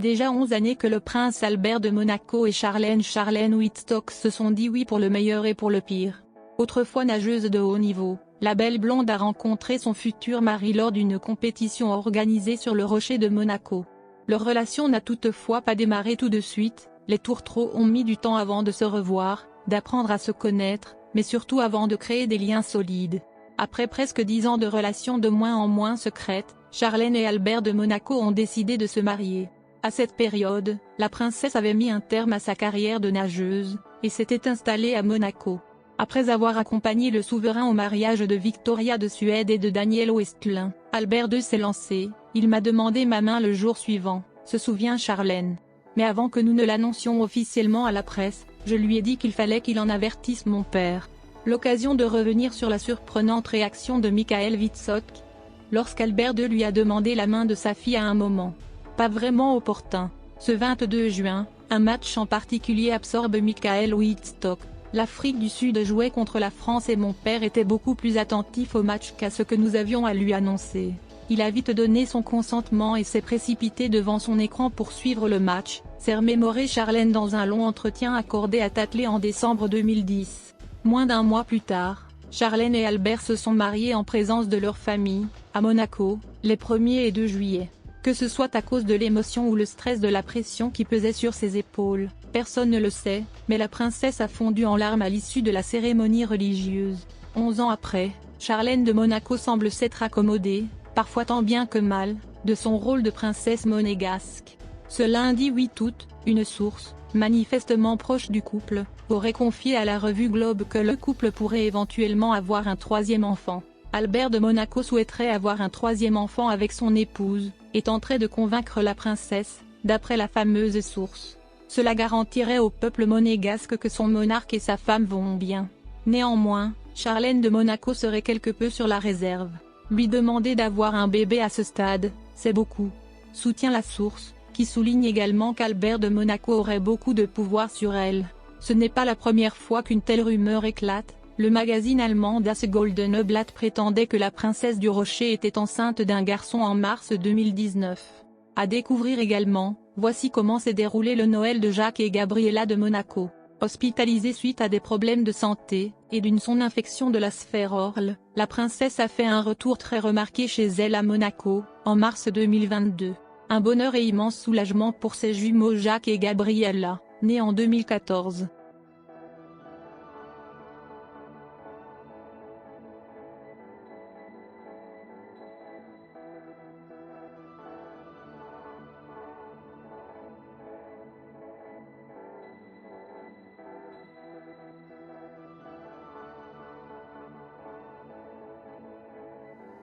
Déjà 11 années que le prince Albert de Monaco et Charlène Wittstock se sont dit oui pour le meilleur et pour le pire. Autrefois nageuse de haut niveau, la belle blonde a rencontré son futur mari lors d'une compétition organisée sur le rocher de Monaco. Leur relation n'a toutefois pas démarré tout de suite, les tourtereaux ont mis du temps avant de se revoir, d'apprendre à se connaître, mais surtout avant de créer des liens solides. Après presque 10 ans de relation de moins en moins secrète, Charlène et Albert de Monaco ont décidé de se marier. À cette période, la princesse avait mis un terme à sa carrière de nageuse, et s'était installée à Monaco. Après avoir accompagné le souverain au mariage de Victoria de Suède et de Daniel Westlund, Albert II s'est lancé. Il m'a demandé ma main le jour suivant, se souvient Charlène. Mais avant que nous ne l'annoncions officiellement à la presse, je lui ai dit qu'il fallait qu'il en avertisse mon père. L'occasion de revenir sur la surprenante réaction de Michael Wittstock, lorsqu'Albert II lui a demandé la main de sa fille à un moment pas vraiment opportun. Ce 22 juin, un match en particulier absorbe Michael Wittstock. L'Afrique du Sud jouait contre la France et mon père était beaucoup plus attentif au match qu'à ce que nous avions à lui annoncer. Il a vite donné son consentement et s'est précipité devant son écran pour suivre le match, s'est remémoré Charlène dans un long entretien accordé à Tatley en décembre 2010. Moins d'un mois plus tard, Charlène et Albert se sont mariés en présence de leur famille, à Monaco, les 1er et 2 juillet. Que ce soit à cause de l'émotion ou le stress de la pression qui pesait sur ses épaules, personne ne le sait, mais la princesse a fondu en larmes à l'issue de la cérémonie religieuse. 11 ans après, Charlène de Monaco semble s'être accommodée, parfois tant bien que mal, de son rôle de princesse monégasque. Ce lundi 8 août, une source, manifestement proche du couple, aurait confié à la revue Globe que le couple pourrait éventuellement avoir un 3e enfant. Albert de Monaco souhaiterait avoir un 3e enfant avec son épouse, et tenterait de convaincre la princesse, d'après la fameuse source. Cela garantirait au peuple monégasque que son monarque et sa femme vont bien. Néanmoins, Charlène de Monaco serait quelque peu sur la réserve. Lui demander d'avoir un bébé à ce stade, c'est beaucoup. Soutient la source, qui souligne également qu'Albert de Monaco aurait beaucoup de pouvoir sur elle. Ce n'est pas la première fois qu'une telle rumeur éclate. Le magazine allemand Das Goldene Blatt prétendait que la princesse du Rocher était enceinte d'un garçon en mars 2019. À découvrir également, voici comment s'est déroulé le Noël de Jacques et Gabriella de Monaco. Hospitalisée suite à des problèmes de santé, et d'une infection de la sphère orale, la princesse a fait un retour très remarqué chez elle à Monaco, en mars 2022. Un bonheur et immense soulagement pour ses jumeaux Jacques et Gabriella, nés en 2014.